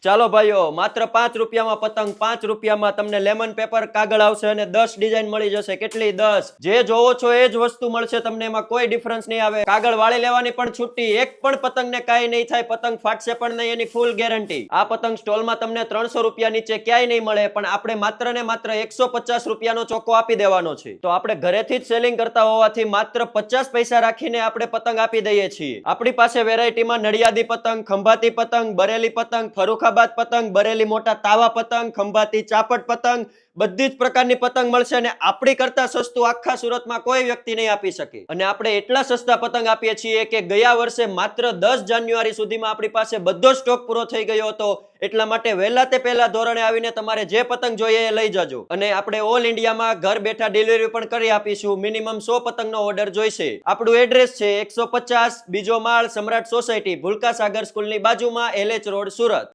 ચાલો ભાઈઓ, માત્ર 5 રૂપિયામાં પતંગ, 5 રૂપિયામાં તમને લેમન પેપર કાગળ આવશે અને 10 ડિઝાઇન મળી જશે. કેટલી? 10. જે જોવો છો એ જ વસ્તુ મળશે તમને, એમાં કોઈ ડિફરન્સ નહીં આવે. કાગળ વાળી લેવાની પણ છૂટી, એક પણ પતંગને કાંઈ નહીં થાય, પતંગ ફાટશે પણ નહીં, એની ફૂલ ગેરંટી. આ પતંગ સ્ટોલમાં તમને 300 રૂપિયા નીચે ક્યાંય નહીં મળે, પણ આપણે માત્ર ને માત્ર 150 રૂપિયાનો ચોખ્ખો આપી દેવાનો છે. તો આપણે ઘરેથી જ સેલિંગ કરતા હોવાથી માત્ર 50 પૈસા રાખીને આપણે પતંગ આપી દઈએ છીએ. આપણી પાસે વેરાયટીમાં નડિયાદી પતંગ, ખંભાતી પતંગ, બરેલી પતંગ, ફરુખાબાદ પતંગ, બરેલી મોટા તાવા પતંગ, ખંભાતી ચાપટ પતંગ, બધી જ પ્રકારની પતંગ મળશે અને આપણી કરતા સસ્તું આખા સુરતમાં કોઈ વ્યક્તિ નહીં આપી શકે. અને આપણે એટલા સસ્તા પતંગ આપીએ છીએ કે ગયા વર્ષે માત્ર 10 જાન્યુઆરી સુધીમાં આપણી પાસે બધો સ્ટોક પૂરો થઈ ગયો હતો. એટલા માટે વહેલા તે પહેલા ધોરણે આવીને તમારે જે પતંગ જોઈએ એ લઈ જજો. અને આપણે ઓલ ઇન્ડિયામાં ઘર બેઠા ડિલિવરી પણ કરી આપીશું. મિનિમમ 100 પતંગનો ઓર્ડર જોઈશે. આપણું એડ્રેસ છે 150 બીજો માળ, સમ્રાટ સોસાયટી, ભૂલકા સાગર સ્કૂલની બાજુમાં, LH રોડ, સુરત.